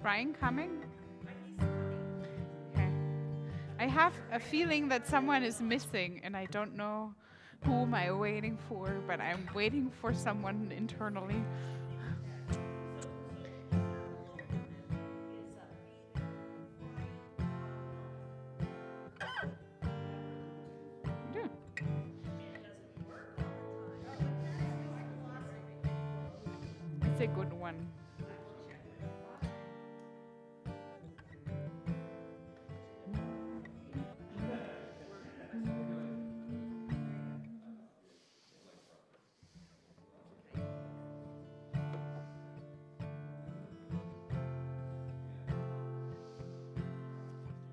Brian coming? Okay. I have a feeling that someone is missing, and I don't know who am I waiting for, but I'm waiting for someone internally. It's a good one.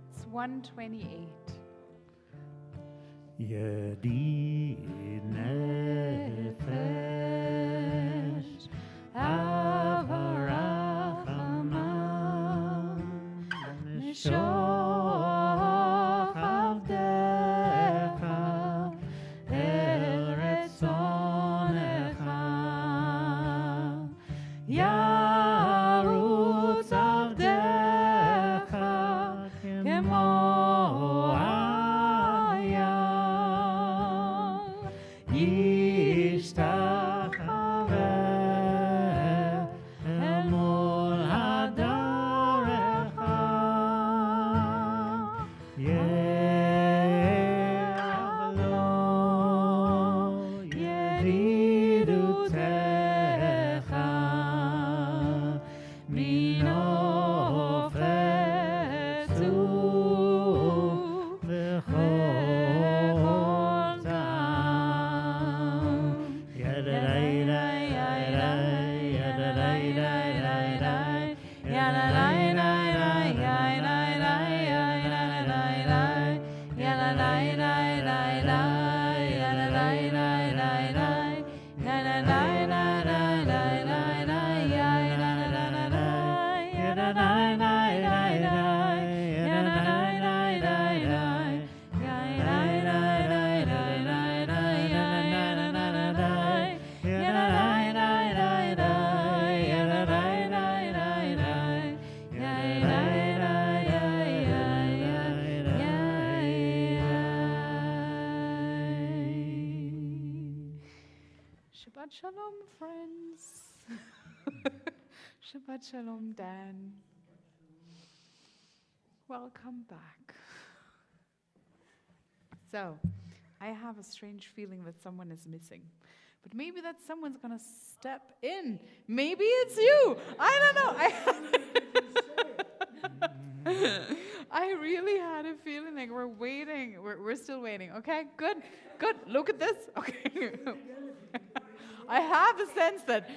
It's 128. يدي النفس أفرحنا نشوف عبدك الرسولك يعرض عبدك كما Shabbat Shalom, friends. Shabbat Shalom, Dan. Welcome back. So, I have a strange feeling that someone is missing. But maybe that someone's going to step in. Maybe it's you. I don't know. I really had a feeling like we're waiting. We're still waiting. Okay, good. Look at this. Okay. I have a sense that.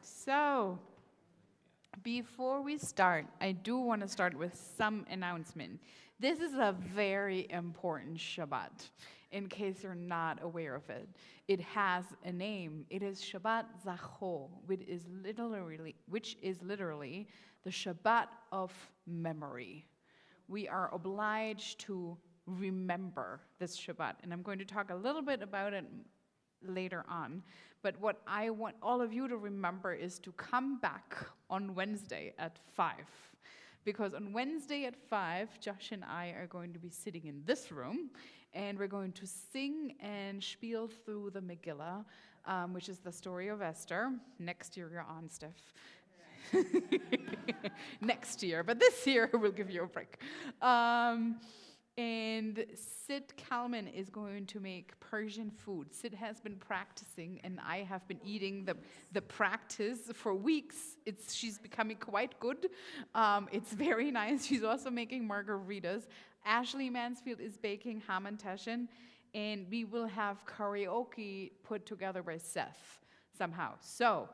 So, before we start, I do want to start with some announcement. This is a very important Shabbat, in case you're not aware of it. It has a name. It is Shabbat Zachor, which is literally the Shabbat of memory. We are obliged to remember this Shabbat, and I'm going to talk a little bit about it later on. But what I want all of you to remember is to come back on Wednesday at 5. Because on Wednesday at 5, Josh and I are going to be sitting in this room, and we're going to sing and spiel through the Megillah, which is the story of Esther. Next year you're on, Steph. Next year, but this year we'll give you a break. And Sid Kalman is going to make Persian food. Sid has been practicing, and I have been eating the practice for weeks. She's becoming quite good. It's very nice. She's also making margaritas. Ashley Mansfield is baking ham and tashin, and we will have karaoke put together by Seth somehow. So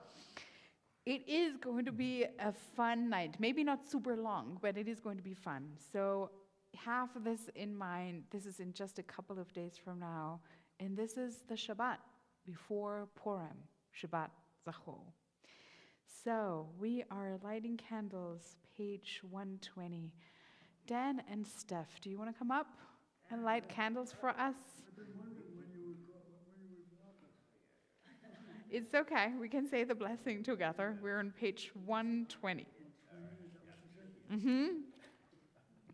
it is going to be a fun night. Maybe not super long, but it is going to be fun. So have this in mind. This is in just a couple of days from now. And this is the Shabbat before Purim, Shabbat Zachor. So we are lighting candles, page 120. Dan and Steph, do you want to come up and light candles for us? It's okay. We can say the blessing together. We're on page 120.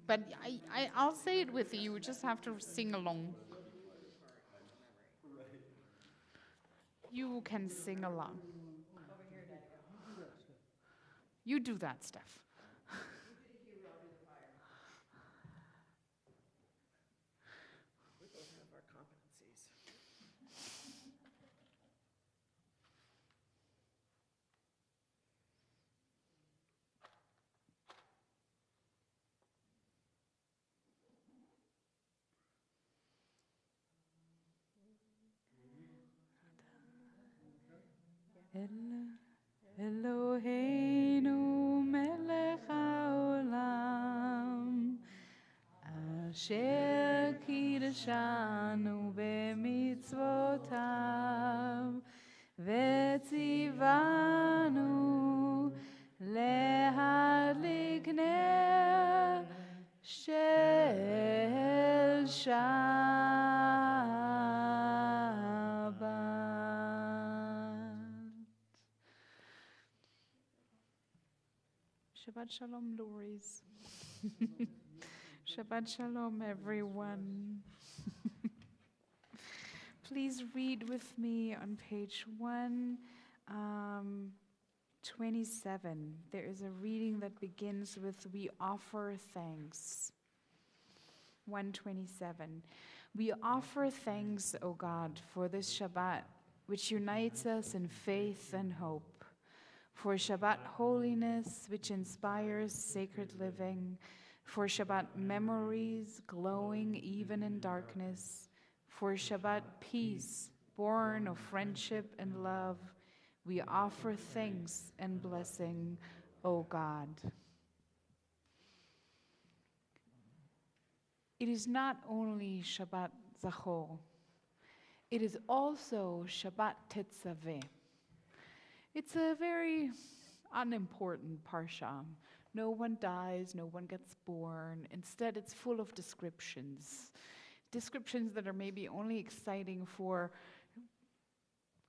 But I'll say it with you. You just have to sing along. You can sing along. You do that, Steph. We both have our competencies. Eloheinu melech haolam, asher kiddushanu b'mitzvotav, v'tzivanu להדליק נר של Shabbat Shalom, Louise. Shabbat Shalom, everyone. Please read with me on page 127. There is a reading that begins with, "We offer thanks." 127. We offer thanks, O God, for this Shabbat, which unites us in faith and hope. For Shabbat holiness, which inspires sacred living, for Shabbat memories glowing even in darkness, for Shabbat peace, born of friendship and love, we offer thanks and blessing, O God. It is not only Shabbat Zachor, it is also Shabbat Tetzaveh. It's a very unimportant parsha. No one dies, no one gets born. Instead, it's full of descriptions. Descriptions that are maybe only exciting for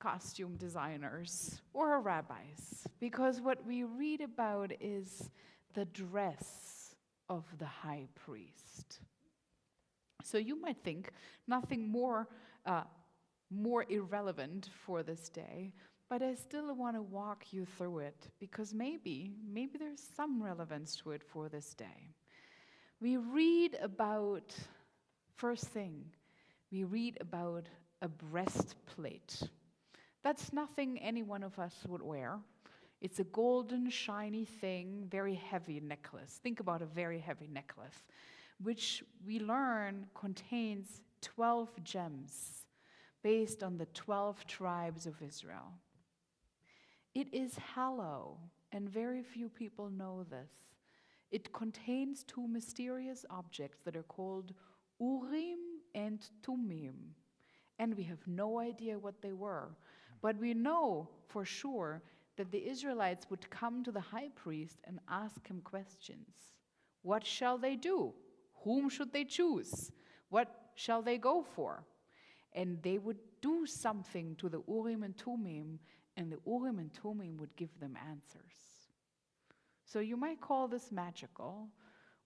costume designers or rabbis. Because what we read about is the dress of the high priest. So you might think nothing more irrelevant for this day, but I still want to walk you through it because maybe there's some relevance to it for this day. We read about, first thing, we read about a breastplate. That's nothing any one of us would wear. It's a golden, shiny thing, very heavy necklace. Think about a very heavy necklace, which we learn contains 12 gems based on the 12 tribes of Israel. It is hollow, and very few people know this. It contains two mysterious objects that are called Urim and Tumim, and we have no idea what they were. But we know for sure that the Israelites would come to the high priest and ask him questions. What shall they do? Whom should they choose? What shall they go for? And they would do something to the Urim and Tumim, and the Urim and Tumim would give them answers. So you might call this magical,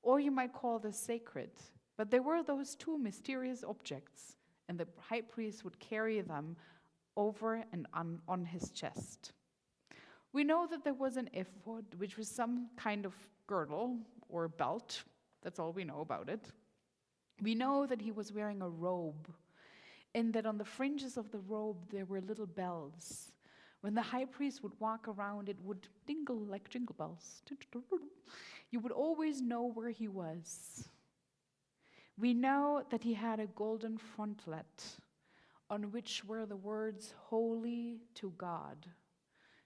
or you might call this sacred, but there were those two mysterious objects, and the high priest would carry them over and on his chest. We know that there was an ephod, which was some kind of girdle or belt. That's all we know about it. We know that he was wearing a robe, and that on the fringes of the robe there were little bells. When the high priest would walk around, it would dingle like jingle bells. You would always know where he was. We know that he had a golden frontlet on which were the words, "Holy to God,"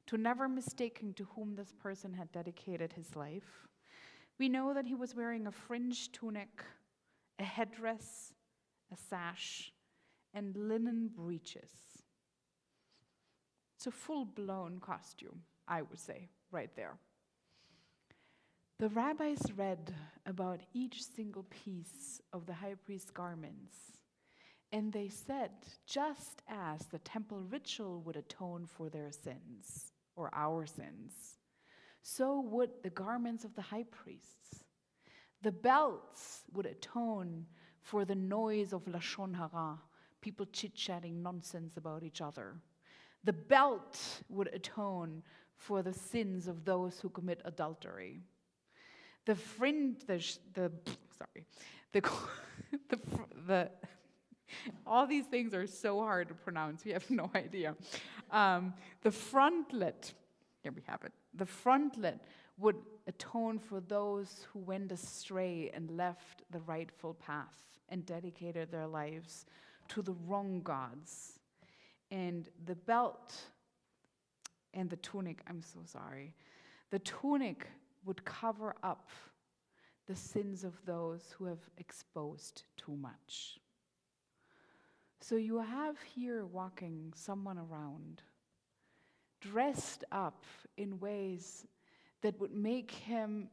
to never mistaking to whom this person had dedicated his life. We know that he was wearing a fringed tunic, a headdress, a sash, and linen breeches. It's a full-blown costume, I would say, right there. The rabbis read about each single piece of the high priest's garments, And they said, just as the temple ritual would atone for their sins, or our sins, so would the garments of the high priests. The belts would atone for the noise of Lashon Hara, people chit-chatting nonsense about each other. The belt would atone for the sins of those who commit adultery. All these things are so hard to pronounce, we have no idea. The frontlet, here we have it. The frontlet would atone for those who went astray and left the rightful path and dedicated their lives to the wrong gods. And the belt and the tunic, the tunic would cover up the sins of those who have exposed too much. So you have here walking someone around, dressed up in ways that would make him,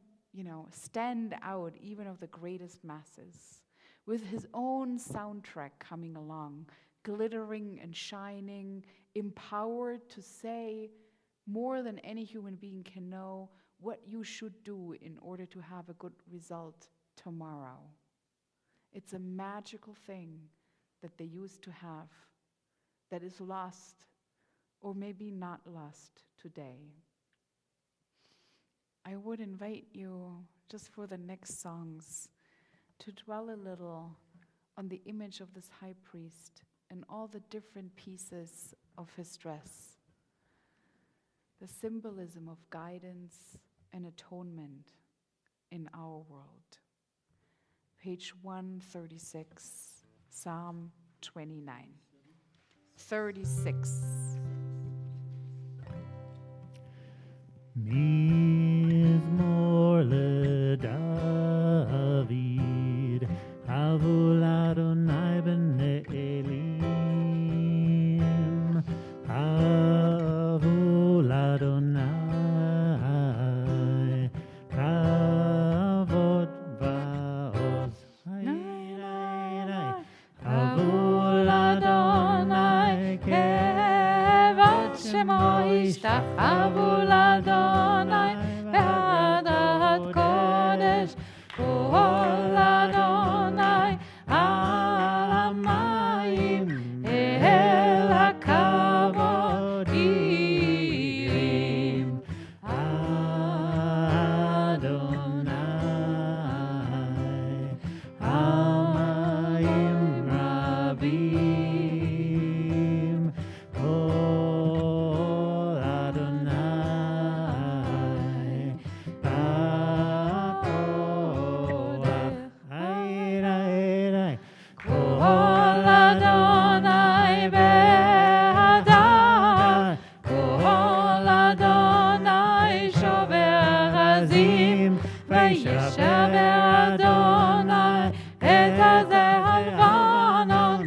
stand out even of the greatest masses, with his own soundtrack coming along, glittering and shining, empowered to say more than any human being can know what you should do in order to have a good result tomorrow. It's a magical thing that they used to have that is lost, or maybe not lost today. I would invite you, just for the next songs, to dwell a little on the image of this high priest and all the different pieces of his dress. The symbolism of guidance and atonement in our world. Page 136, Psalm 29. 36. Mizmor leDavid, Havul Adonai b'nei Elim, Havul Adonai, Kavod va'oz, Havul Adonai, Kevod Shemo Yishtachavu l'Adonai, Be'adat Kodesh, Kol Adonai, Al Hamayim, El HaKavod Irim, Adonai, Hamayim Rabim, Kol Adonai, Kol Adonai be'adai, Kol Adonai shover azim, Vayishaber Adonai et hazeh halvanon,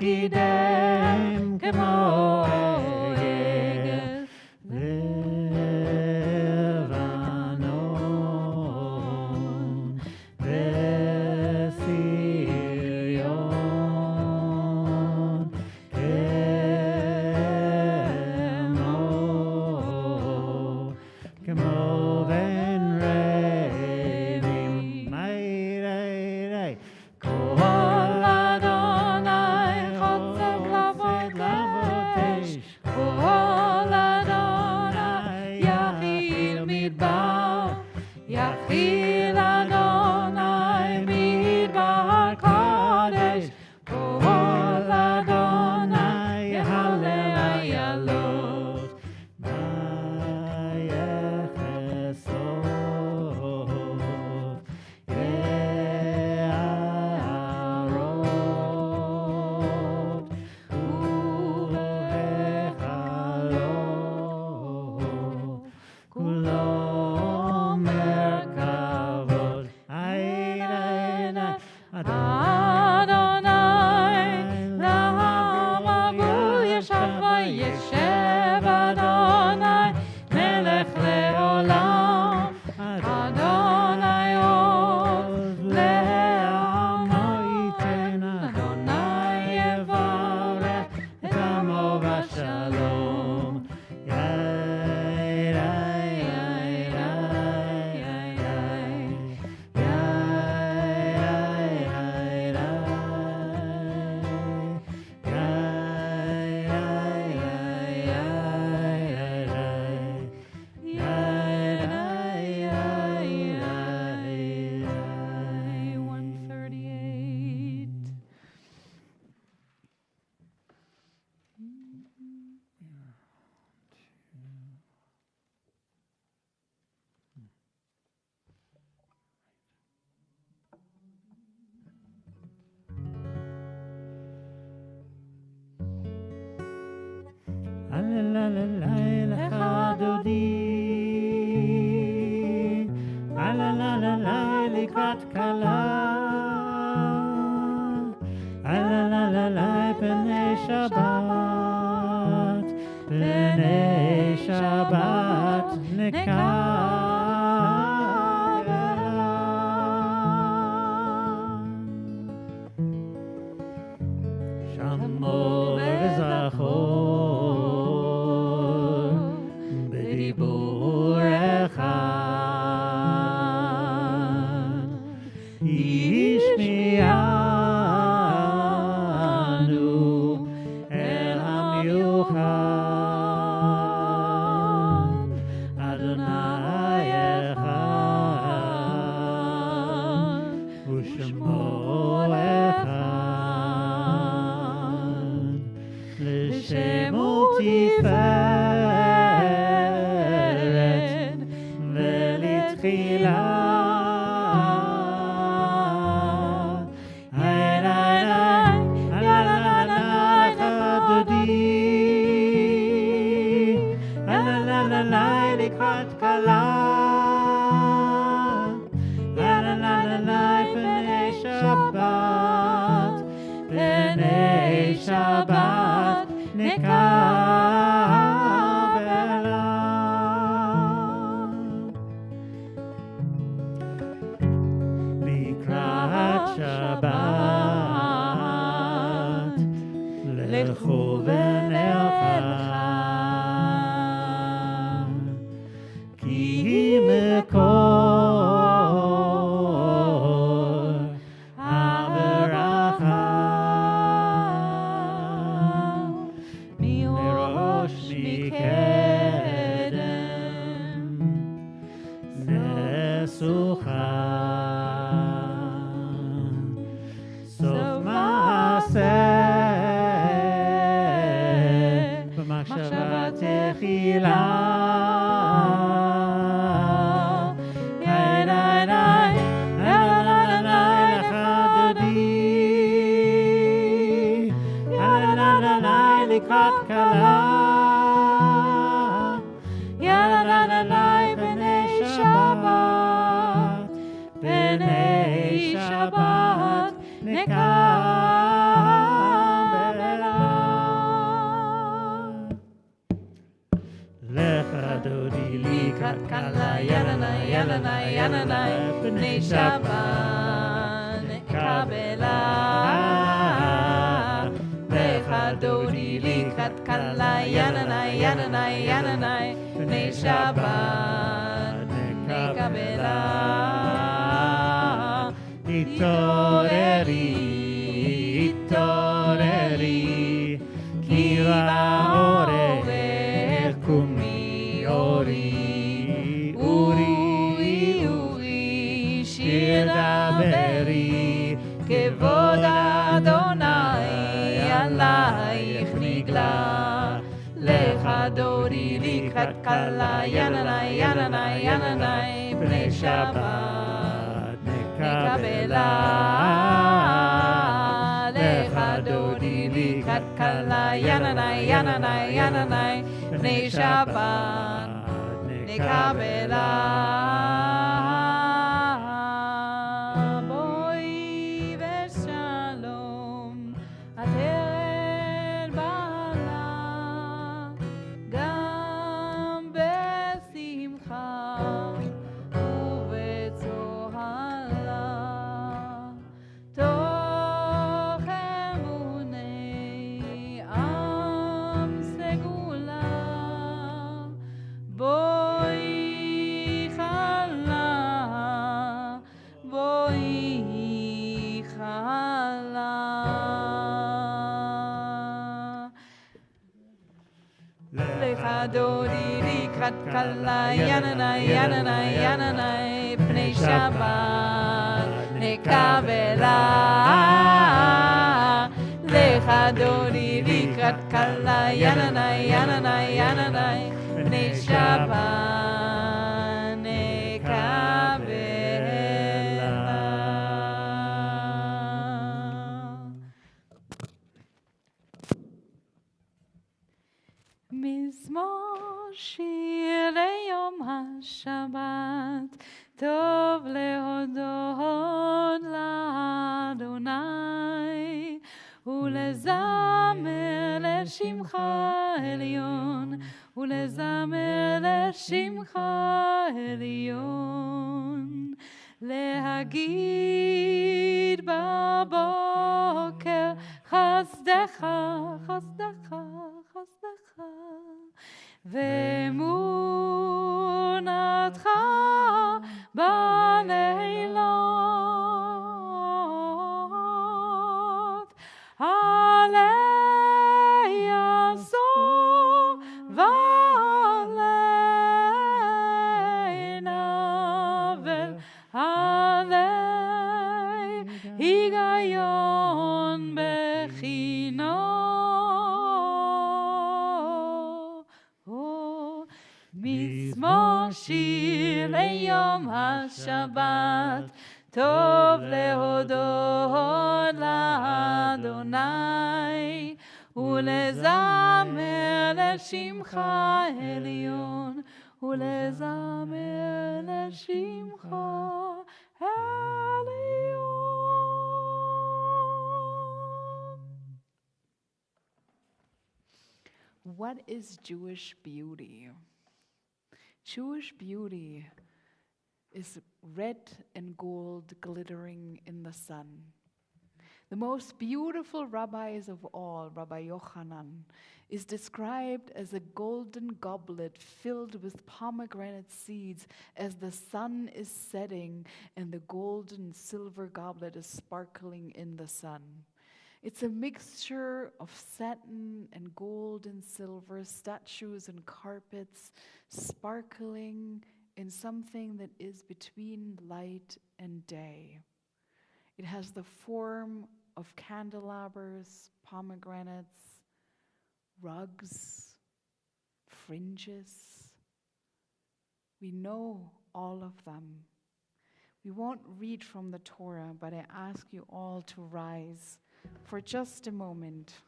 Vayakidem kemo egel Levanon, Vesirion, Kemo ben reinim, Kol Adonai chotzet lavotesh, Kol Adonai yachil midbar, Yachil Adonai midbar kodesh, Kol Adonai yehalel ayalot, Vayechesov, Ye'arot, Uhechalot, Kulo merkavot, Adonai, Lahamavul yeshav vayeshev Adonai, Melech leolam, Adonai oz le'amo yiten, Adonai Alalala lecha dodi, alalala likrat kala, alalala b'nei Shabbat, b'nei Shabbat nekabela. Shamor v'zachor b'dibur echad, ishmi'anu el hamiuchad, Adonai echad, u'shemo echad, l'shemo tiferet v'litchila. Likrat kala, b'nei Shabbat, b'nei Shabbat nekabela. Likrat Shabbat, lechu v'nelcha, מקור הברכה, מראש מקדם נסוכה, סוף מעשה במחשבה תחילה. Likrat kala, yalalai b'nei Shabbat, b'nei Shabbat nekabela. Lecha dodi likrat kala, yalalai b'nei Shabbat nekabela. Dodi likrat kala, yananai, b'nei Shabbat nekabela. Itoreri, ki ba'orech kumi ori, uri, shir daberi, kevod Adonai עלייך נגלה, לך דודי לקראת קלה, ינני, בני שבת נקבלה. לך דודי לקראת קלה, ינני, בני שבת נקבלה. דודי לקראת קלה, ינני, פני שבת נקבלה. lecha dodi likrat kala yananai yananai yananai bnei Shabbat nekabela. מזמור שיר ליום השבת, טוב להודות לאדוני, ולזמר לשמך עליון, ולזמר לשמך עליון. להגיד בבוקר חסדך, חסדך, חסדך, ואמונתך בלילות. עלי יעזור ועלי נבל, עלי היגיון בחינו. מזמור שיר ליום השבת, טוב להודות לאדוני, ולזמר לשמך עליון, ולזמר לשמך עליון. What is Jewish beauty? Jewish beauty is red and gold glittering in the sun. The most beautiful rabbis of all, Rabbi Yochanan, is described as a golden goblet filled with pomegranate seeds as the sun is setting and the golden silver goblet is sparkling in the sun. It's a mixture of satin and gold and silver, statues and carpets, sparkling in something that is between light and day. It has the form of candelabers, pomegranates, rugs, fringes. We know all of them. We won't read from the Torah, but I ask you all to rise for just a moment.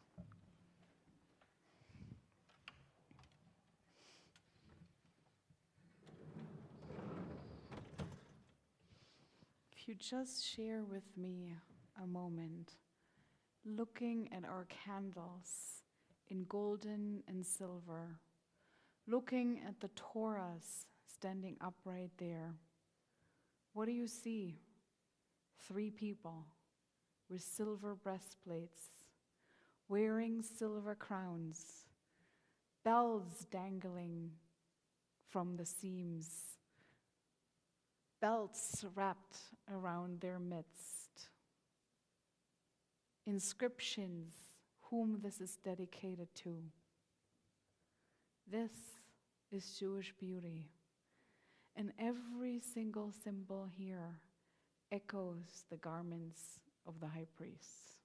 If you just share with me a moment, looking at our candles in golden and silver, looking at the Torahs standing upright there, what do you see? 3 people with silver breastplates, wearing silver crowns, bells dangling from the seams, belts wrapped around their midst, inscriptions, whom this is dedicated to. This is Jewish beauty. And every single symbol here echoes the garments of the high priests.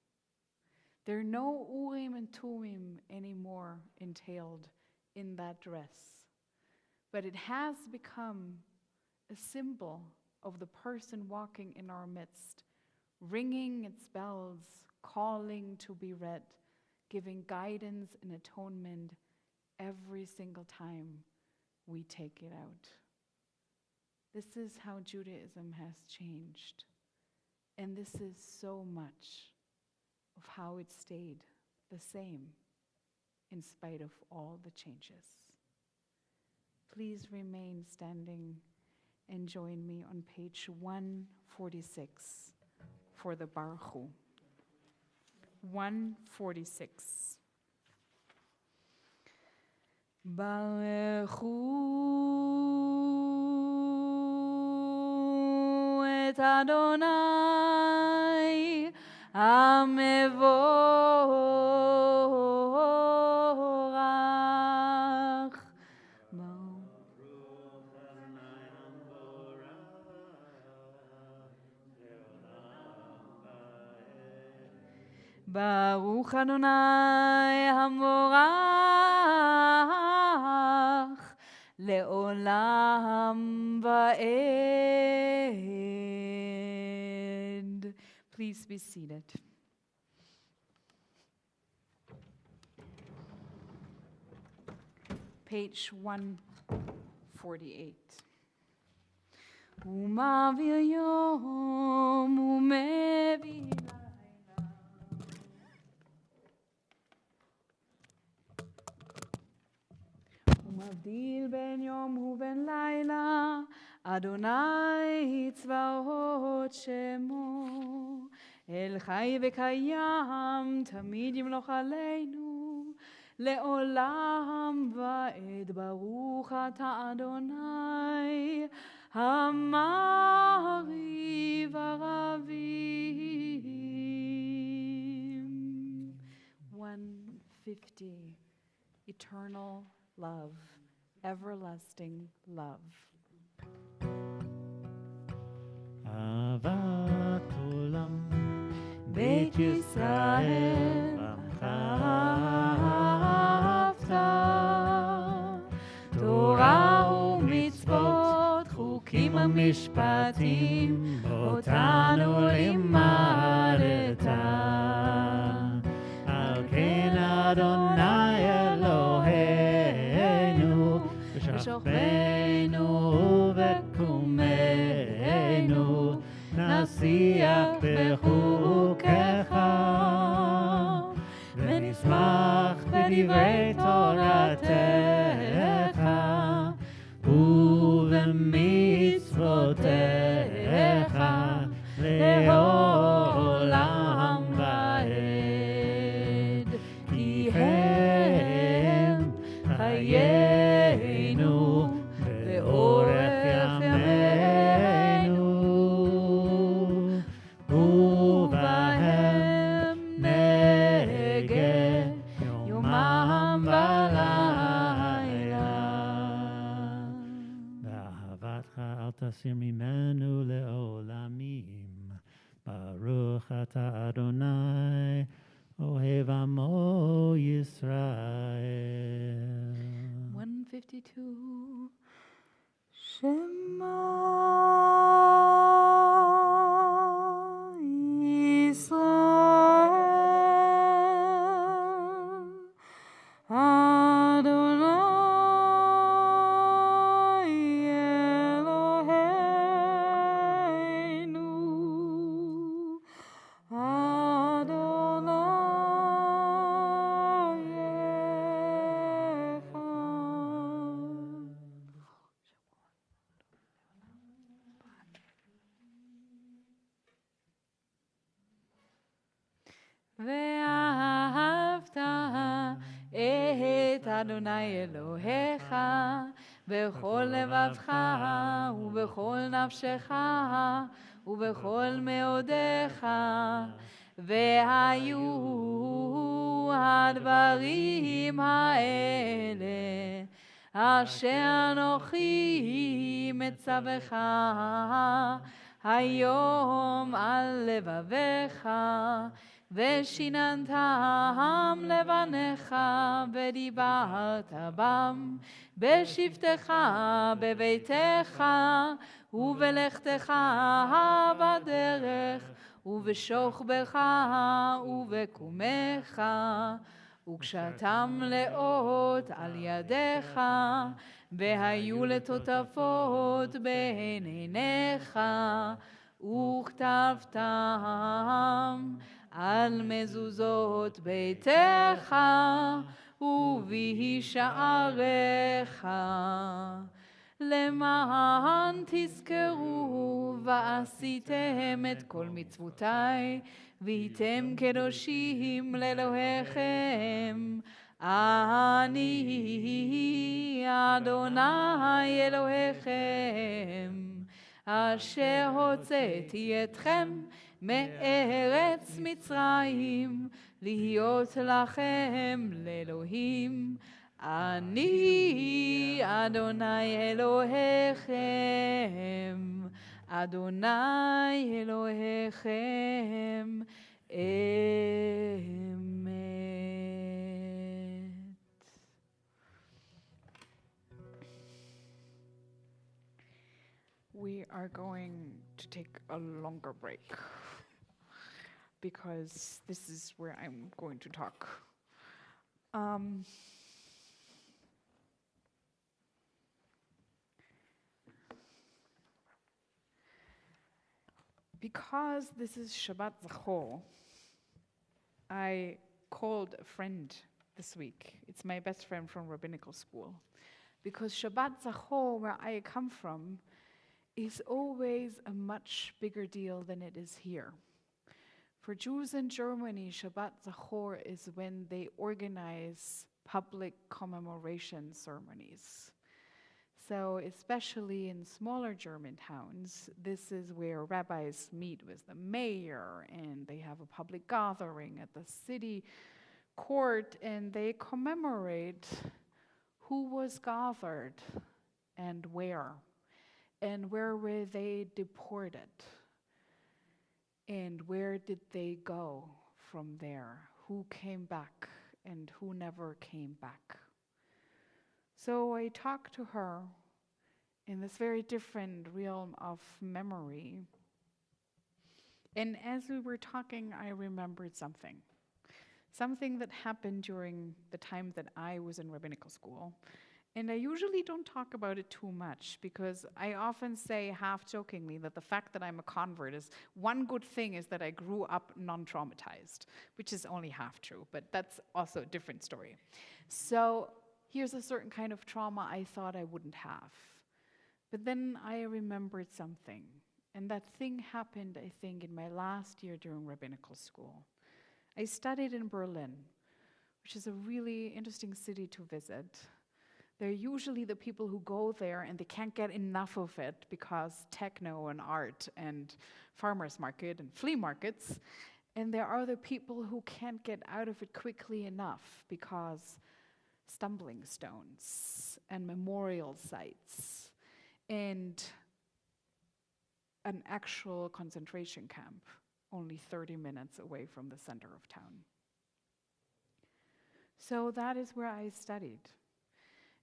There are no Urim and Tumim anymore entailed in that dress, but it has become a symbol of the person walking in our midst, ringing its bells, calling to be read, giving guidance and atonement every single time we take it out. This is how Judaism has changed. And this is so much of how it stayed the same in spite of all the changes. Please remain standing and join me on page 146 for the Baruch Hu. 146. Baruch Hu et Adonai Amevorach. ברוך אדוני המבורך לעולם ועד. Please be seated. Page 148. הוא מעביר יום, הוא מביא לילה. הוא מבדיל בין יום ובין לילה, אדוני צבאות שמו. אל חי וקיים, תמיד ימלוך עלינו, לעולם ועד. ברוך אתה אדוני, המעריב ערבים. 150. Eternal love, everlasting love. אהבת עולם, בית ישראל, עמך אהבת, תורה ומצוות, חוקים ומשפטים, אותנו לימדת. על כן אדוני אלוהינו, בשוכבנו ובקומנו, נשיח בחוקיך, ונשמח בדברי תורתך, ובמצוותיך לעולם ועד. כי הם חיינו ואורך ימינו, ובהם נגד יומם ולילה. ואהבתך אל תסיר ממנו לעולמים. ברוך אתה אדוני, אוהב עמו ישראל. 152. שמע ישראל, אדוני אלוהינו, אדוני ואהבת את אדוני אלוהיך בכל לבבך ובכל נפשך ובכל מאודיך. והיו הדברים האלה אשר אנוכי מצווך היום על לבביך, ושיננתם לבניך ודיברת בם בשבתך בביתך ובלכתך בדרך ובשוכבך ובקומך, וקשתם לאות על ידיך, והיו לטוטפות בין עיניך, וכתבתם על מזוזות ביתך ובשעריך, למען תזכרו ועשיתם את כל מצוותיי, והייתם קדושים לאלוהיכם. אני אדוני אלוהיכם, אשר הוצאתי אתכם מארץ מצרים, להיות לכם לאלוהים. אני אדוני אלוהיכם, אדוני אלוהיכם, Amen. We are going to take a longer break because this is where I'm going to talk. Because this is Shabbat Zachor, I called a friend this week. It's my best friend from rabbinical school. Because Shabbat Zachor, where I come from, is always a much bigger deal than it is here. For Jews in Germany, Shabbat Zachor is when they organize public commemoration ceremonies. So especially in smaller German towns, this is where rabbis meet with the mayor and they have a public gathering at the city court and they commemorate who was gathered and where were they deported and where did they go from there, who came back and who never came back. So I talked to her in this very different realm of memory. And as we were talking, I remembered something that happened during the time that I was in rabbinical school. And I usually don't talk about it too much because I often say half-jokingly that the fact that I'm a convert is one good thing is that I grew up non-traumatized, which is only half true, but that's also a different story. So here's a certain kind of trauma I thought I wouldn't have. But then I remembered something. And that thing happened, I think, in my last year during rabbinical school. I studied in Berlin, which is a really interesting city to visit. They're usually the people who go there and they can't get enough of it because techno and art and farmers market and flea markets. And there are the people who can't get out of it quickly enough because stumbling stones and memorial sites and an actual concentration camp only 30 minutes away from the center of town. So that is where I studied.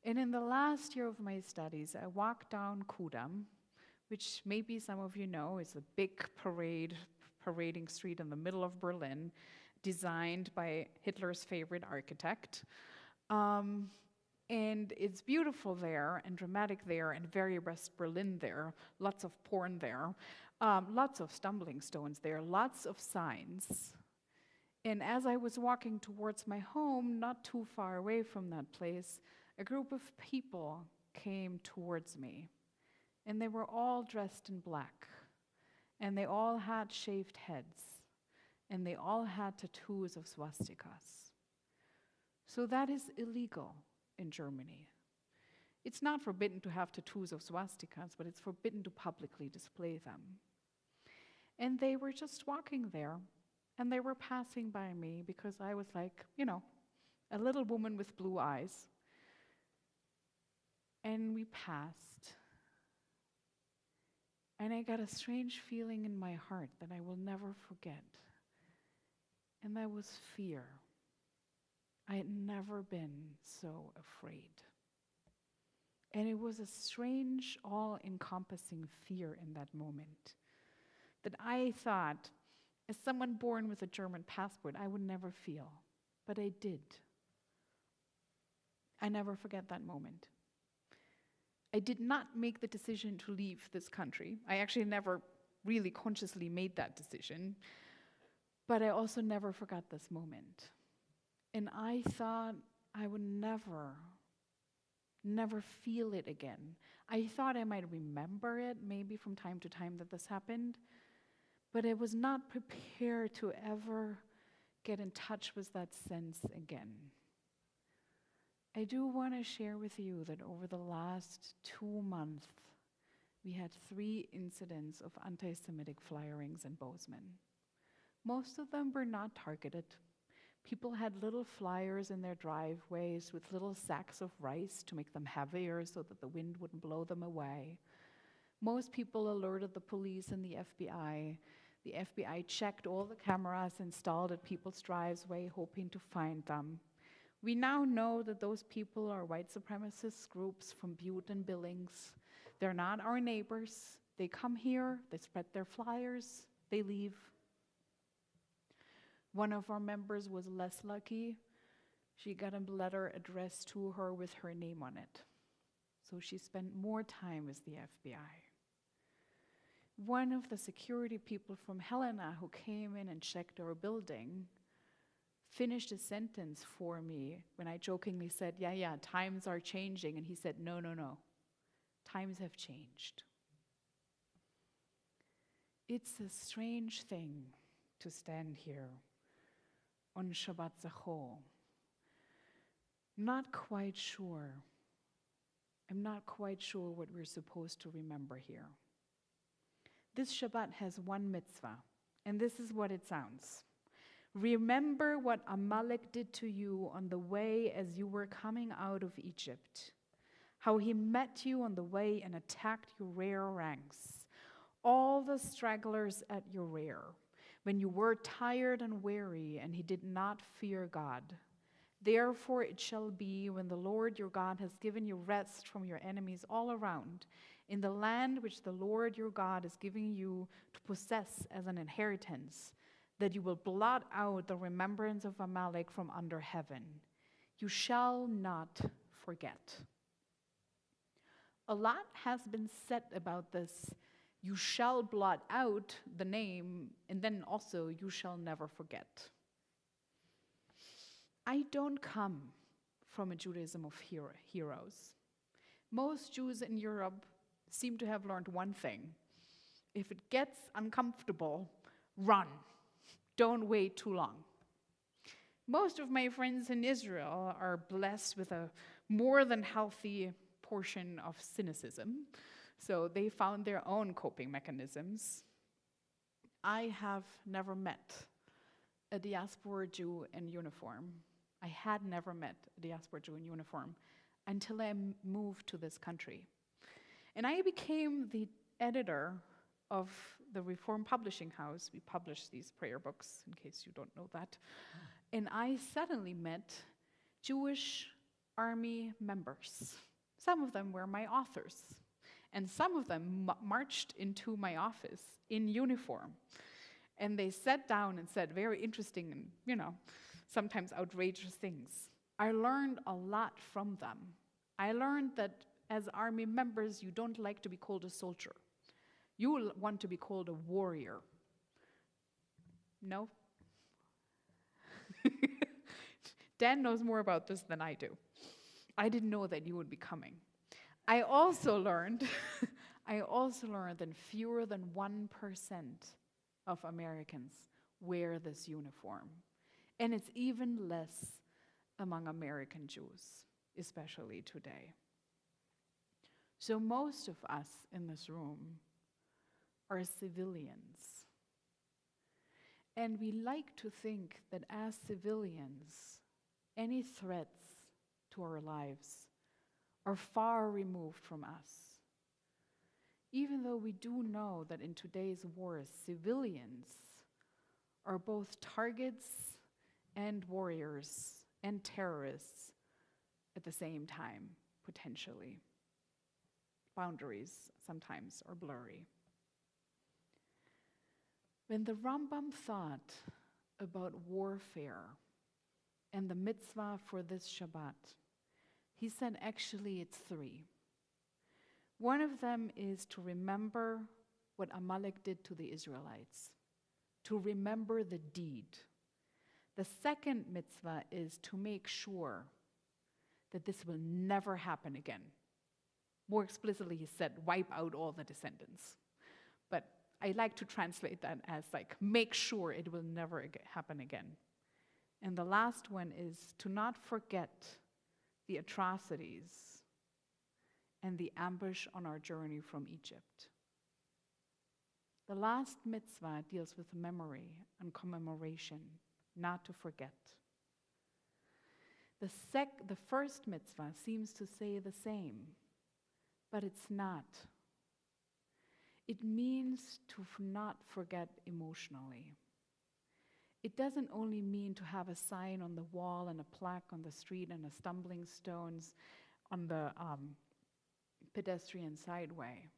And in the last year of my studies, I walked down Kudam, which maybe some of you know is a big parading street in the middle of Berlin, designed by Hitler's favorite architect. And it's beautiful there, and dramatic there, and very West Berlin there, lots of porn there, lots of stumbling stones there, lots of signs. And as I was walking towards my home, not too far away from that place, a group of people came towards me. And they were all dressed in black. And they all had shaved heads. And they all had tattoos of swastikas. So that is illegal in Germany. It's not forbidden to have tattoos of swastikas, but it's forbidden to publicly display them. And they were just walking there, and they were passing by me because I was like, a little woman with blue eyes. And we passed. And I got a strange feeling in my heart that I will never forget. And that was fear. I had never been so afraid. And it was a strange, all-encompassing fear in that moment that I thought, as someone born with a German passport, I would never feel. But I did. I never forget that moment. I did not make the decision to leave this country. I actually never really consciously made that decision. But I also never forgot this moment. And I thought I would never feel it again. I thought I might remember it, maybe from time to time that this happened, but I was not prepared to ever get in touch with that sense again. I do want to share with you that over the last 2 months, we had 3 incidents of anti-Semitic firings in Bozeman. Most of them were not targeted. People had little flyers in their driveways with little sacks of rice to make them heavier so that the wind wouldn't blow them away. Most people alerted the police and the FBI The FBI checked all the cameras installed at people's driveway, hoping to find them. We now know that those people are white supremacist groups from Butte and Billings. They're not our neighbors. They come here, they spread their flyers, they leave. One of our members was less lucky. She got a letter addressed to her with her name on it. So she spent more time with the FBI. One of the security people from Helena who came in and checked our building finished a sentence for me when I jokingly said, yeah, times are changing. And he said, no. Times have changed. It's a strange thing to stand here on Shabbat Zachor. Not quite sure. I'm not quite sure what we're supposed to remember here. This Shabbat has one mitzvah, and this is what it sounds. Remember what Amalek did to you on the way as you were coming out of Egypt, how he met you on the way and attacked your rear ranks, all the stragglers at your rear, when you were tired and weary, and he did not fear God. Therefore it shall be, when the Lord your God has given you rest from your enemies all around, in the land which the Lord your God is giving you to possess as an inheritance, that you will blot out the remembrance of Amalek from under heaven. You shall not forget. A lot has been said about this. You shall blot out the name, and then also you shall never forget. I don't come from a Judaism of heroes. Most Jews in Europe seem to have learned one thing. If it gets uncomfortable, run. Don't wait too long. Most of my friends in Israel are blessed with a more than healthy portion of cynicism, so they found their own coping mechanisms. I have never met a diaspora Jew in uniform. I had never met a diaspora Jew in uniform until I moved to this country. And I became the editor of the Reform Publishing House. We publish these prayer books, in case you don't know that. And I suddenly met Jewish army members. Some of them were my authors. And some of them marched into my office in uniform. And they sat down and said very interesting and, sometimes outrageous things. I learned a lot from them. I learned that as army members, you don't like to be called a soldier. You want to be called a warrior. No? Dan knows more about this than I do. I didn't know that you would be coming. I also learned that fewer than 1% of Americans wear this uniform. And it's even less among American Jews, especially today. So most of us in this room are civilians. And we like to think that as civilians, any threats to our lives are far removed from us. Even though we do know that in today's wars, civilians are both targets and warriors and terrorists at the same time, potentially. Boundaries sometimes are blurry. When the Rambam thought about warfare and the mitzvah for this Shabbat, he said actually it's 3. One of them is to remember what Amalek did to the Israelites, to remember the deed. The second mitzvah is to make sure that this will never happen again. More explicitly, he said, wipe out all the descendants. But I like to translate that as make sure it will never happen again. And the last one is to not forget the atrocities and the ambush on our journey from Egypt. The last mitzvah deals with memory and commemoration, not to forget. The first mitzvah seems to say the same, but it's not. It means to not forget emotionally. It doesn't only mean to have a sign on the wall and a plaque on the street and a stumbling stones on the pedestrian sideway.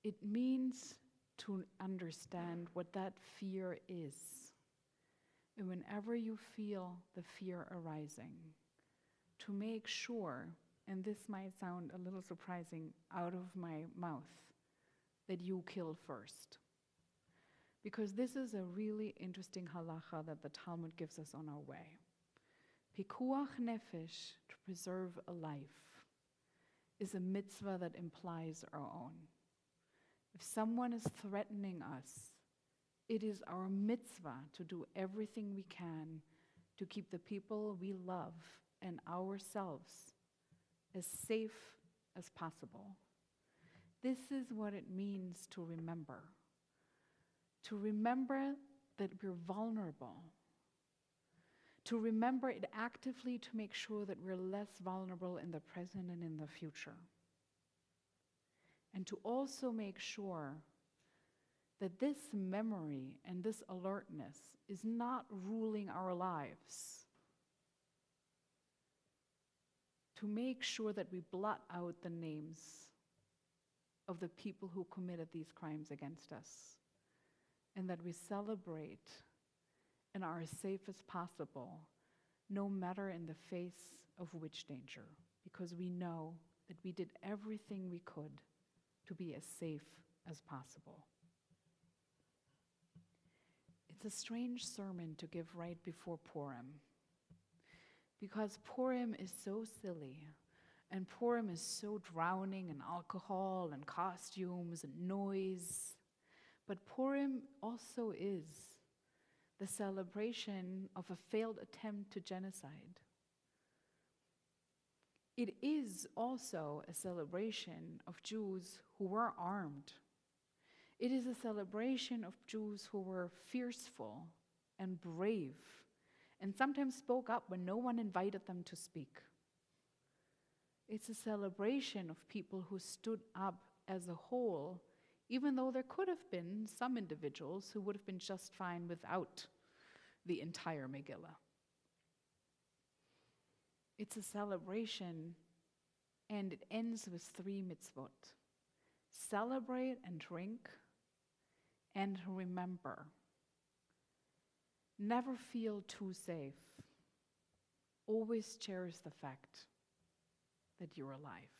It means to understand what that fear is. And whenever you feel the fear arising, to make sure, and this might sound a little surprising out of my mouth, that you kill first. Because this is a really interesting halacha that the Talmud gives us on our way. Pikuach nefesh, to preserve a life, is a mitzvah that implies our own. If someone is threatening us, it is our mitzvah to do everything we can to keep the people we love and ourselves as safe as possible. This is what it means to remember. To remember that we're vulnerable. To remember it actively to make sure that we're less vulnerable in the present and in the future. And to also make sure that this memory and this alertness is not ruling our lives. To make sure that we blot out the names of the people who committed these crimes against us, and that we celebrate and are as safe as possible, no matter in the face of which danger, because we know that we did everything we could to be as safe as possible. It's a strange sermon to give right before Purim, because Purim is so silly, and Purim is so drowning in alcohol and costumes and noise. But Purim also is the celebration of a failed attempt to genocide. It is also a celebration of Jews who were armed. It is a celebration of Jews who were fearful and brave, and sometimes spoke up when no one invited them to speak. It's a celebration of people who stood up as a whole, even though there could have been some individuals who would have been just fine without the entire Megillah. It's a celebration, and it ends with 3 mitzvot. Celebrate and drink, and remember. Never feel too safe. Always cherish the fact that you're alive.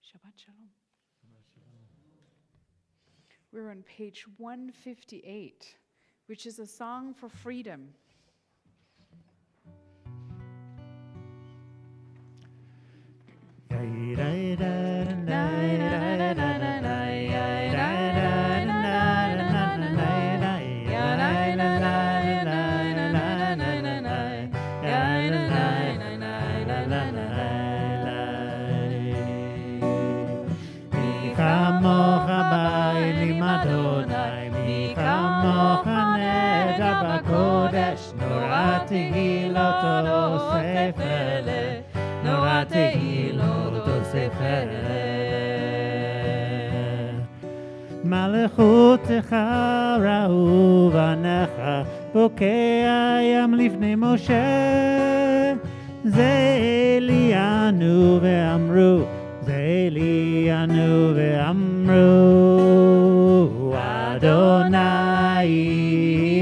Shabbat Shalom. We're on page 158, which is a song for freedom. מלכותך ראו בניך, בוקע ים לפני משה. זה אלינו ואמרו, זה אלינו ואמרו, אדוני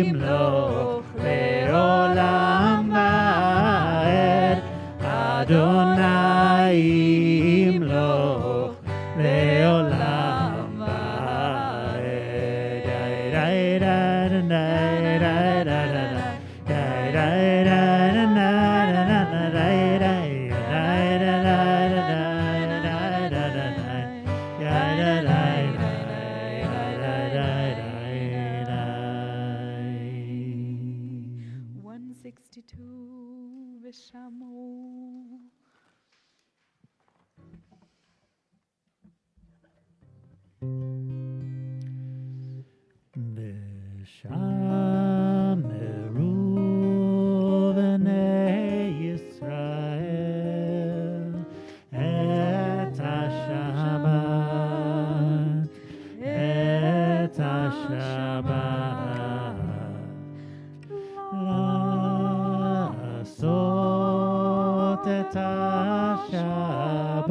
ימלוך לעולם ועד, אדוני ימלוך לעולם ועד. ושמרו בני ישראל את את השבת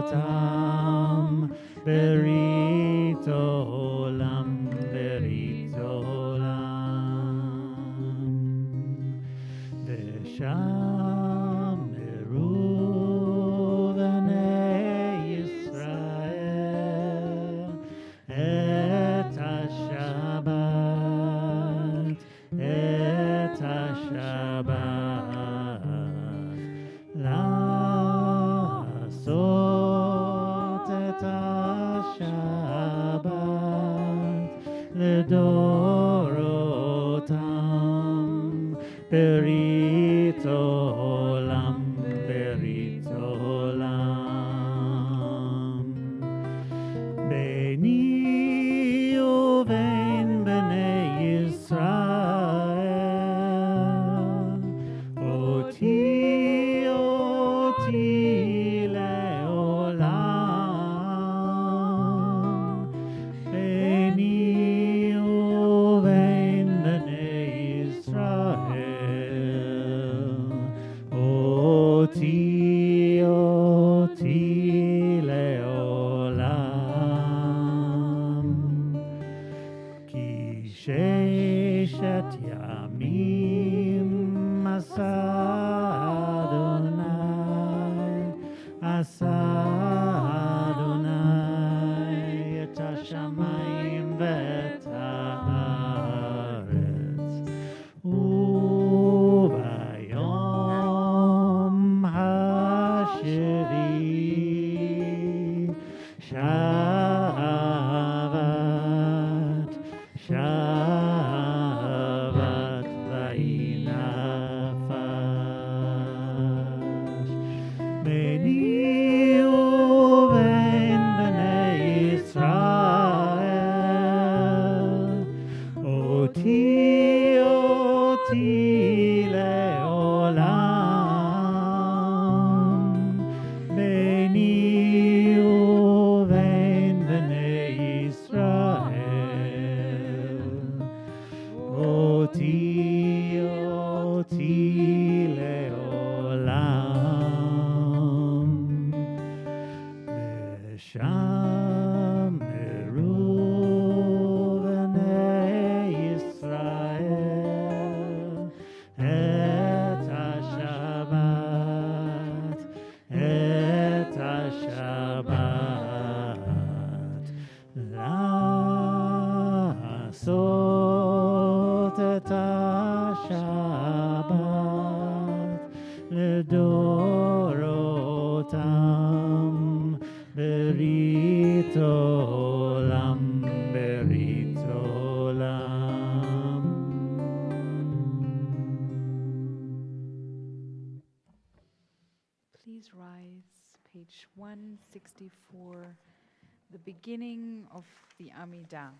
לדורותם ברית עולם ברית עולם ושמרו בני ישראל את השבת את השבת לעשות את השבת לדורותם ברית עולם ברית עולם ביני ובין בני ישראל אותי לעולם ביני ובין בני ישראל אותי לעולם כי ששת ימים עשה אדוני את השמיים ואת הארץ וביום השביעי שבת ויהי נפש ביני ובין בני ישראל אותי לעולם ביני ובין בני ישראל אותי לעולם ושמרו בני ישראל את השבת לעשות את השבת לדורותם ברית עולם ברית עולם Please rise, page 164, the beginning of the Amidah.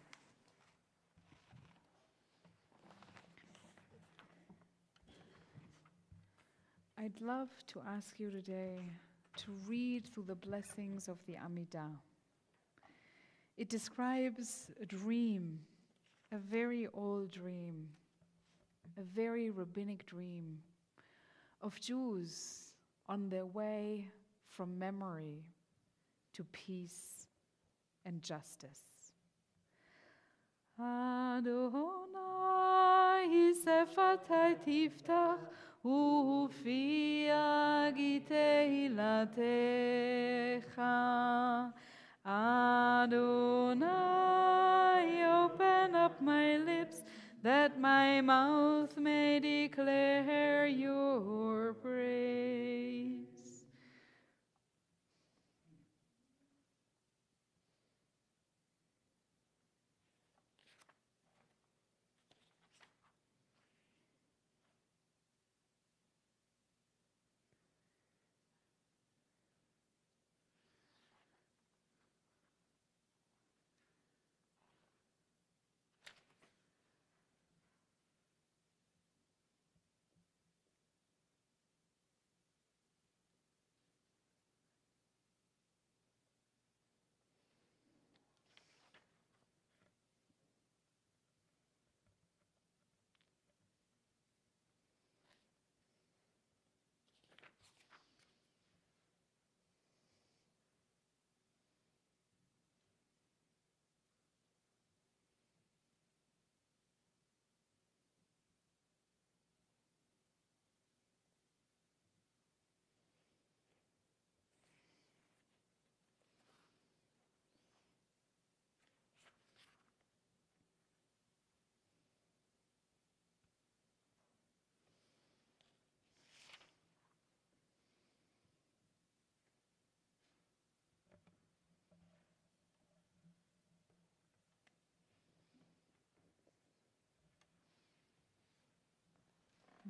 I'd love to ask you today to read through the blessings of the Amidah. It describes a dream, a very old dream, a very rabbinic dream of Jews on their way from memory to peace and justice. Adonai sefatai tiftach ufi agiteilatecha. Adonai, open up my lips that my mouth may declare your praise.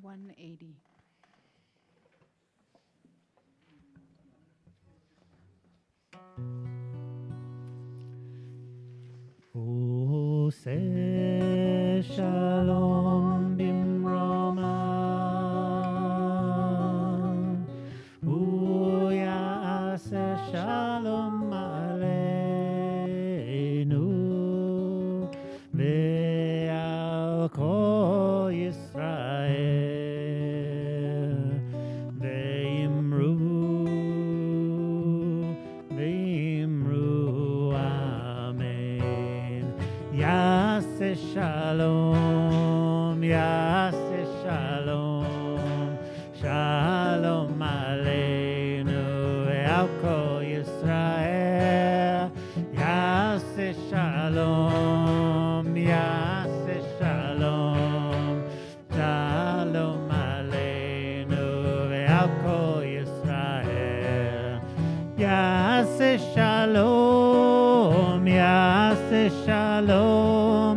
180. Say shalom bimroma, Uyase shalom aleinu, ve'al kol Yisrael, ve'imru, amen. Yase shalom, yase shalom, shalom aleinu ve'al kol Yisrael. Yase shalom, yase shalom, shalom aleinu ve'al kol Yisrael. Yase shalom, yase shalom,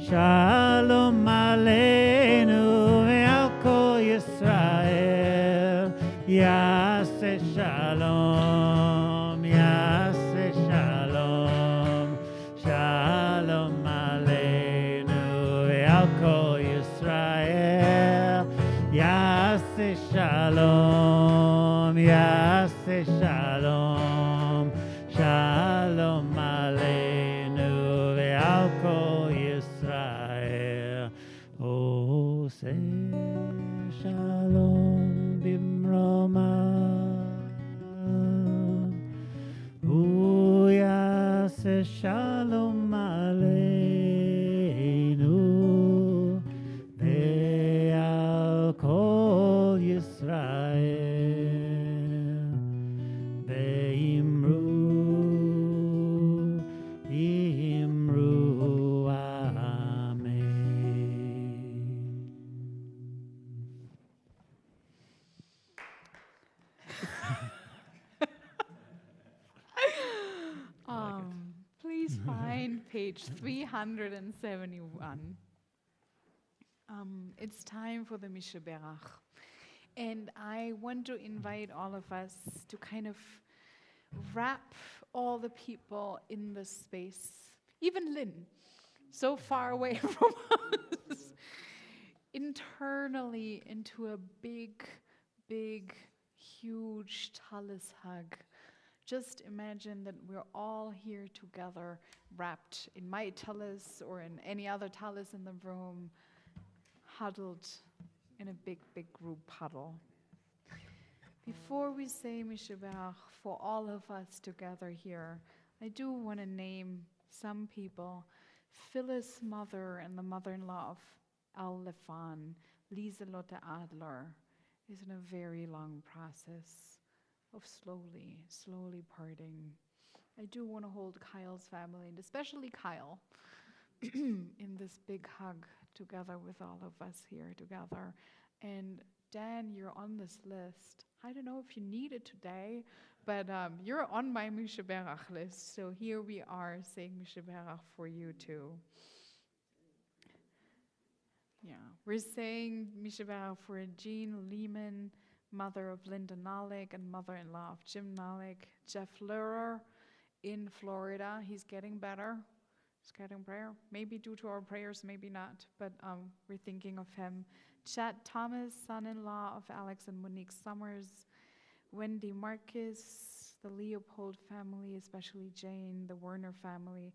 shalom aleinu ve'al kol Yisrael. Yase shalom, yase shalom, shalom aleinu ve'al kol Yisrael. Yase shalom, yase shalom, shalom aleinu ve'al kol Yisrael. Oh, say shalom bimroma, Uyase shalom aleinu ve'al kol Yisrael, ve'imru, amen. Please find page 371. It's time for the Mishaberach. And I want to invite all of us to kind of wrap all the people in this space, even Lynn, so far away from us, internally into a big, big, huge tallis hug. Just imagine that we're all here together, wrapped in my tallis or in any other tallis in the room, huddled in a big, big group huddle. Before we say Mishabach for all of us together here, I do want to name some people. Phyllis' mother and the mother-in-law of Al Lefan, Lieselotte Adler, is in a very long process of slowly parting. I do want to hold Kyle's family, and especially Kyle, in this big hug together with all of us here together. And Dan, you're on this list. I don't know if you need it today, but you're on my Mishaberach list. So here we are saying Mishaberach for you too. Yeah, we're saying Mishaberach for Jean Lehman, mother of Linda Nalik and mother-in-law of Jim Nalik. Jeff Lurer in Florida. He's getting better. He's getting better. Maybe due to our prayers, maybe not. But we're thinking of him. Chad Thomas, son-in-law of Alex and Monique Summers. Wendy Marcus, the Leopold family, especially Jane, the Werner family.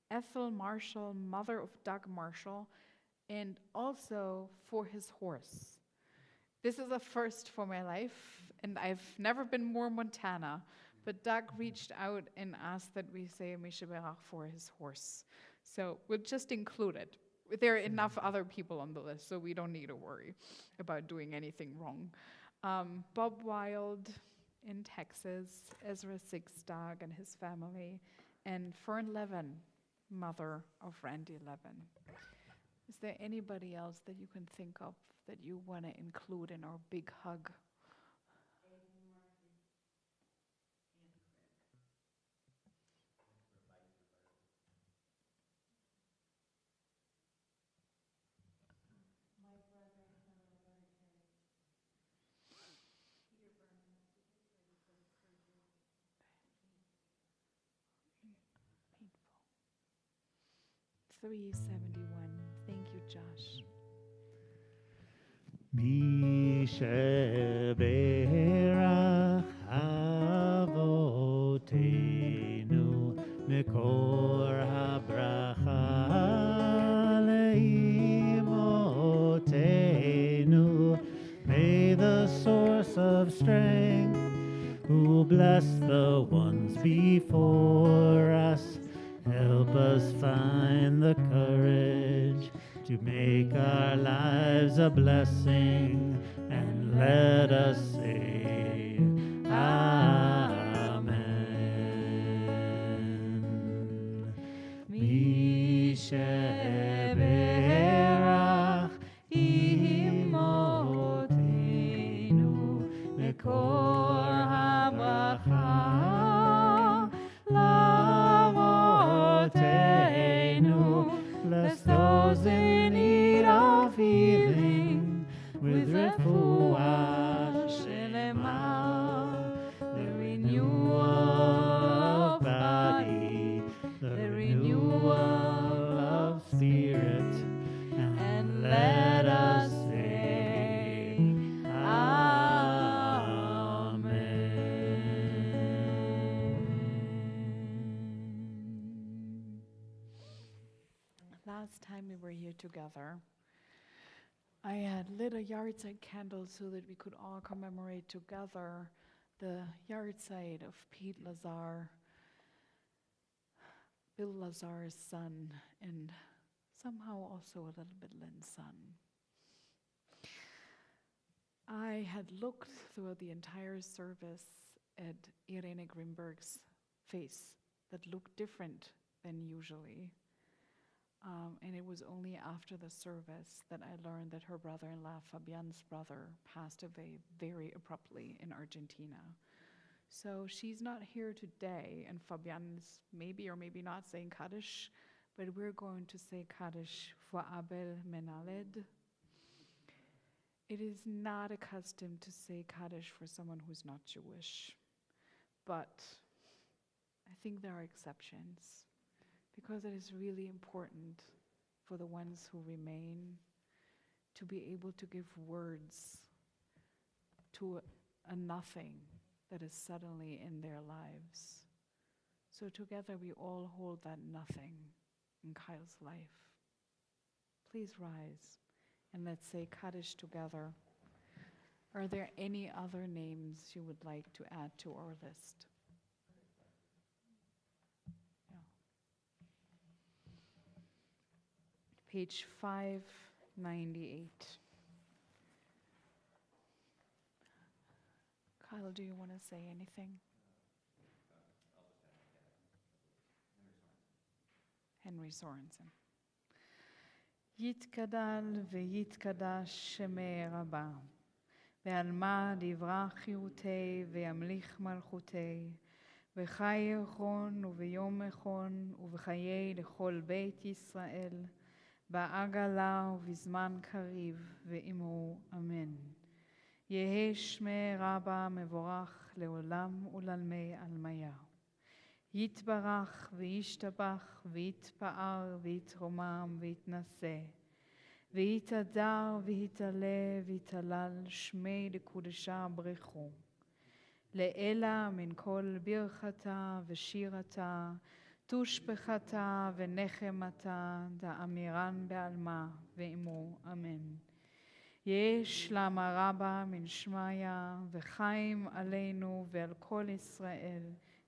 Ethel Marshall, mother of Doug Marshall. And also for his horse. This is a first for my life, and I've never been more Montana, but Doug reached out and asked that we say Mishaberach for his horse. So we'll just include it. There are enough other people on the list, so we don't need to worry about doing anything wrong. Bob Wild in Texas, Ezra Sigstag and his family, and Fern Levin, mother of Randy Levin. Is there anybody else that you can think of that you want to include in our big hug? 371. Thank you, Josh. מי שברך אבותינו מקור הברכה לאמותינו. May the source of strength who bless the ones before us help us find the courage to make our lives a blessing, and let us say Amen. Mi sheberach imotenu mekor habracha lavotenu. Bless those in need of healing with refuah shelema, the renewal of body, the renewal of spirit, and let us say Amen. Last time we were here together, I had lit a yahrzeit candle so that we could all commemorate together the yahrzeit of Pete Lazar, Bill Lazar's son, and somehow also a little bit Lynn's son. I had looked throughout the entire service at Irene Grimberg's face that looked different than usually. And it was only after the service that I learned that her brother-in-law, Fabian's brother, passed away very abruptly in Argentina. So she's not here today, and Fabian's maybe or maybe not saying Kaddish, but we're going to say Kaddish for Abel Menaled. It is not a custom to say Kaddish for someone who's not Jewish, but I think there are exceptions, because it is really important for the ones who remain to be able to give words to a nothing that is suddenly in their lives. So together we all hold that nothing in Kyle's life. Please rise and let's say Kaddish together. Are there any other names you would like to add to our list? Page 598. Kyle, do you want to say anything? Henry Sorensen. יתגדל ויתקדש שמי רבה, ועלמא דברך חיותי וימליך מלכותי, וחי ירחון וביום מכון ובחיי לכל בית ישראל, בעגלה ובזמן קריב ואמרו אמן. יהא שמי רבה מבורך לעולם ולעלמי עלמיה. יתברך וישתבח ויתפאר ויתרומם ויתנשא, ויתהדר ויתעלה ויתהלל שמי לקודשה ברכו. לאלה מן כל ברכתה ושירתה, תושבחתה ונחמתה, דאמירן בעלמה ואמרו אמן. יש למה רבה מן שמיה, וחיים עלינו ועל כל ישראל,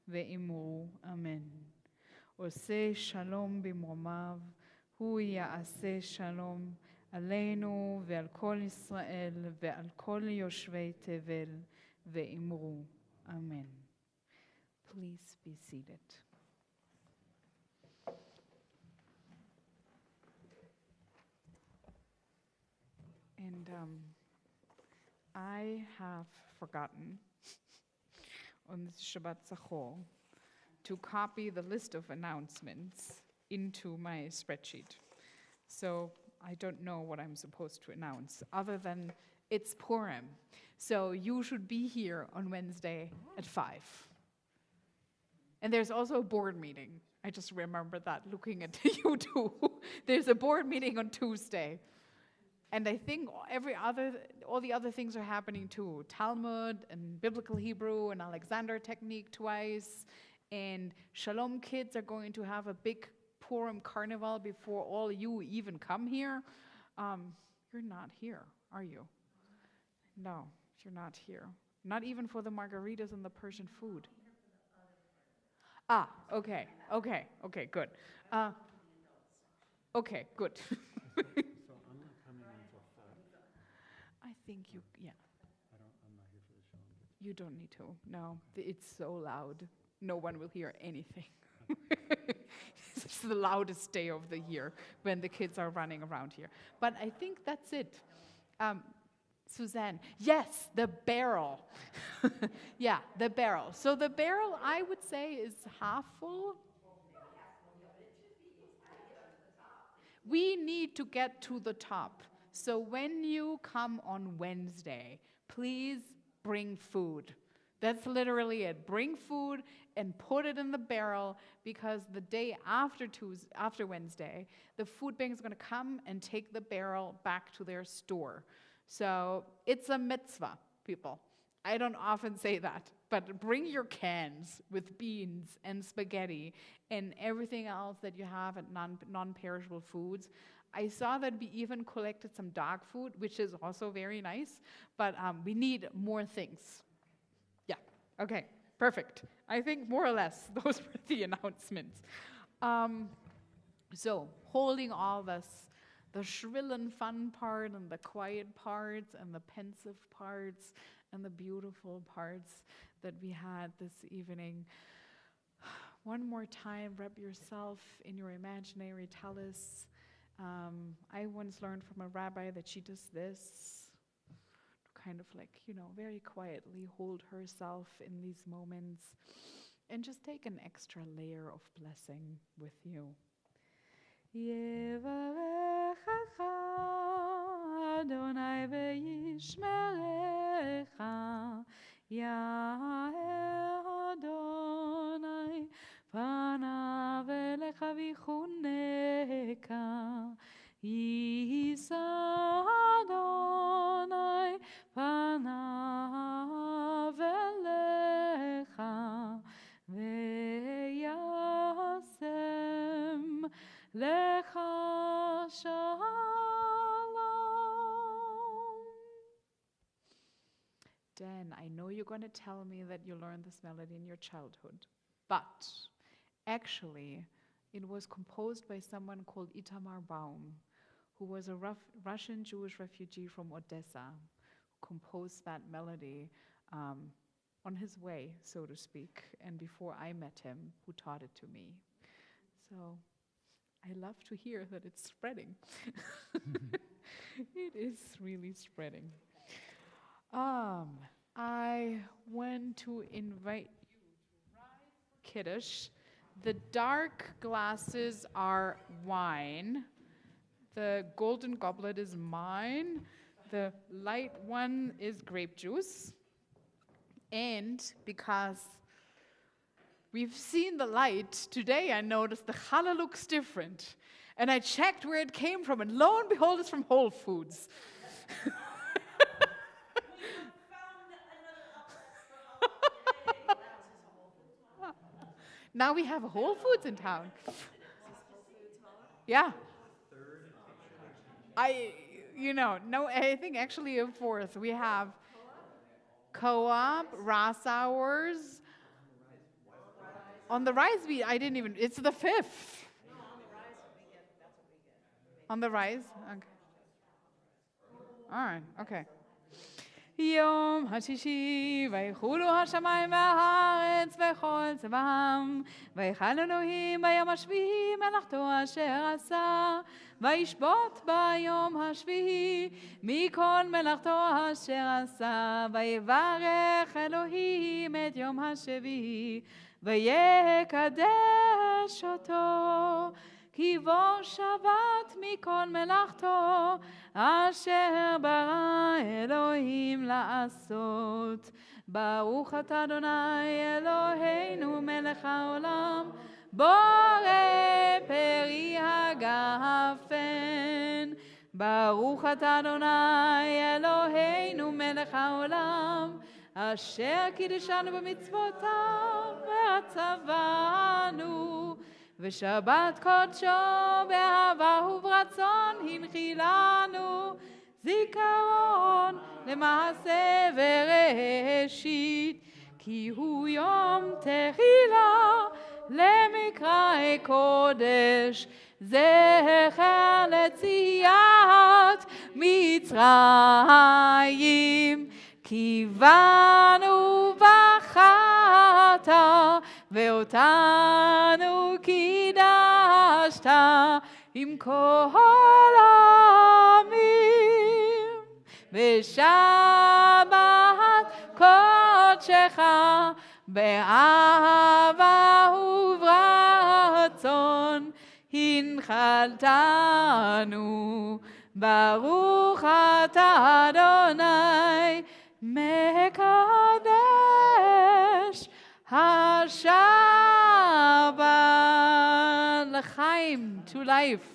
ואמרו אמן. עושה שלום במרומיו, הוא יעשה שלום עלינו ועל כל ישראל ועל כל יושבי תבל, ואמרו אמן. Please be seated. And I have forgotten on this Shabbat Zachor to copy the list of announcements into my spreadsheet. So I don't know what I'm supposed to announce, other than it's Purim. So you should be here on Wednesday at 5. And there's also a board meeting I just remember that looking at you two. There's a board meeting on Tuesday. And I think all the other things are happening too. Talmud and Biblical Hebrew and Alexander Technique twice. And Shalom kids are going to have a big Purim carnival before all you even come here. You're not here, are you? No, you're not here. Not even for the margaritas and the Persian food. Okay, good. Okay, good. So I'm not coming until 5. I think you, yeah. I'm not here for the Shalom. You don't need to. No, it's so loud. No one will hear anything. It's the loudest day of the year when the kids are running around here. But I think that's it. Suzanne, yes, the barrel. Yeah, the barrel. So the barrel, I would say, is half full. We need to get to the top. So when you come on Wednesday, please bring food. That's literally it. Bring food and put it in the barrel, because the day after Wednesday, the food bank is going to come and take the barrel back to their store. So it's a mitzvah, people. I don't often say that, but bring your cans with beans and spaghetti and everything else that you have at non-perishable foods. I saw that we even collected some dog food, which is also very nice, but we need more things. Yeah, okay, perfect. I think more or less those were the announcements. So holding all this, the shrill and fun part and the quiet parts and the pensive parts and the beautiful parts that we had this evening. One more time, wrap yourself in your imaginary tallis. I once learned from a rabbi that she does this, to kind of like, very quietly hold herself in these moments and just take an extra layer of blessing with you. Yevarechecha Adonai ve'yishmerecha, Ya'er Adonai panav elecha v'chuneka, Yisa Adonai panav elecha ve'yasem lecha shalom. Dan, I know you're going to tell me that you learned this melody in your childhood, but actually it was composed by someone called Itamar Baum, who was a Russian Jewish refugee from Odessa, who composed that melody on his way, so to speak, and before I met him, who taught it to me. So I love to hear that it's spreading. It is really spreading. I want to invite you to rise for Kiddush. The dark glasses are wine. The golden goblet is mine. The light one is grape juice. And because we've seen the light, today I noticed the challah looks different. And I checked where it came from, and lo and behold, it's from Whole Foods. Now we have a Whole Foods in town. Yeah. I think actually a fourth. We have Co-op, Ras Hours. On the Rise, it's the 5th. On the Rise? Okay. All right, okay. יום השישי ויחולו השמיים והארץ וכל צבאם ויחל אלוהים ביום השביעי מלאכתו אשר עשה וישבות ביום השביעי מכל מלאכתו אשר עשה ויברך אלוהים את יום השביעי ויקדש אותו כי בו שבת מכל מלאכתו אשר ברא אלוהים לעשות. ברוך אתה אדוני אלוהינו מלך העולם, בורא פרי הגפן. ברוך אתה אדוני אלוהינו מלך העולם, אשר קידשנו במצוותיו והצוונו, ושבת קודשו באהבה וברצון הנחילנו, זיכרון למעשה וראשית, כי הוא יום תחילה למקרא קודש, זכר לציאת מצרים. כי בנו בחרת ואותנו קידשת עם כל העמים, ושבת קודשך באהבה וברצון הנחלתנו. ברוך אתה אדוני מקדש השבת. לחיים, to life.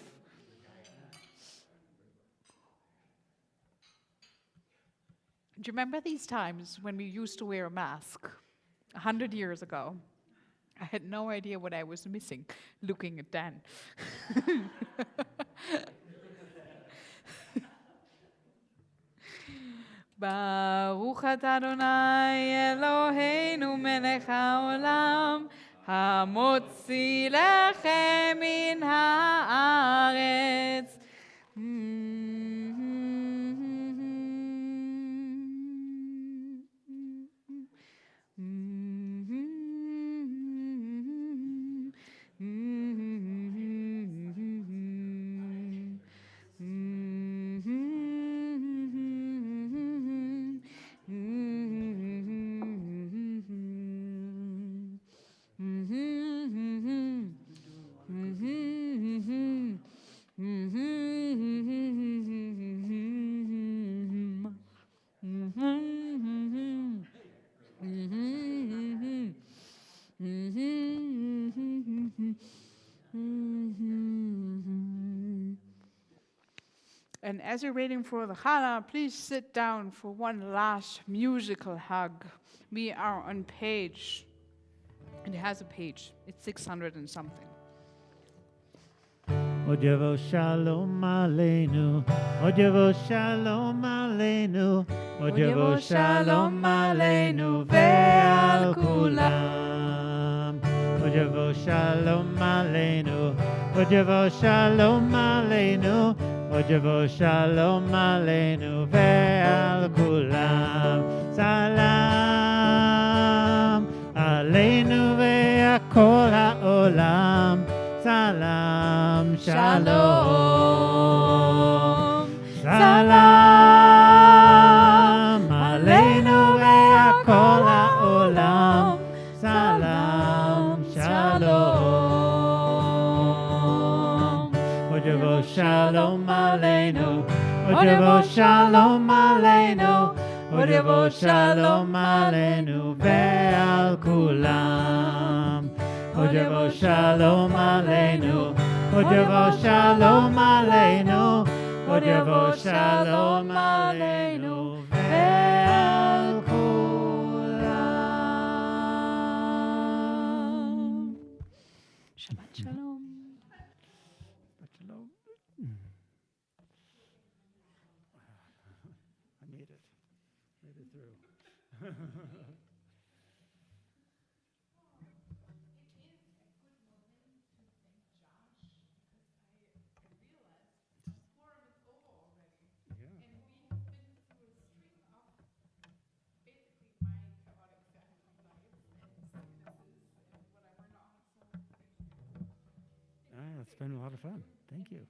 Do you remember these times when we used to wear a mask 100 years ago? I had no idea what I was missing looking at Dan. ברוך אתה אדוני אלוהינו מלך העולם, המוציא לחם מן הארץ. And as you're waiting for the challah, please sit down for one last musical hug. We are on page, and it has a page. It's 600 and something. עוד יבוא שלום עלינו, עוד יבוא שלום עלינו, עוד יבוא שלום עלינו ועל כולם. עוד יבוא שלום עלינו, עוד יבוא שלום עלינו, עוד יבוא שלום עלינו ועל כולם. סלם עלינו ועל כל העולם. סלם שלום, סלם עלינו ועל כל העולם. סלם שלום. עוד יבוא שלום עלינו, עוד יבוא שלום עלינו, עוד יבוא שלום עלינו ועל כולם. עוד יבוא שלום עלינו, עוד יבוא שלום עלינו, עוד יבוא שלום עלינו ועל כולם. Shabbat shalom. I made it. Made it through. It's been a lot of fun. Thank you.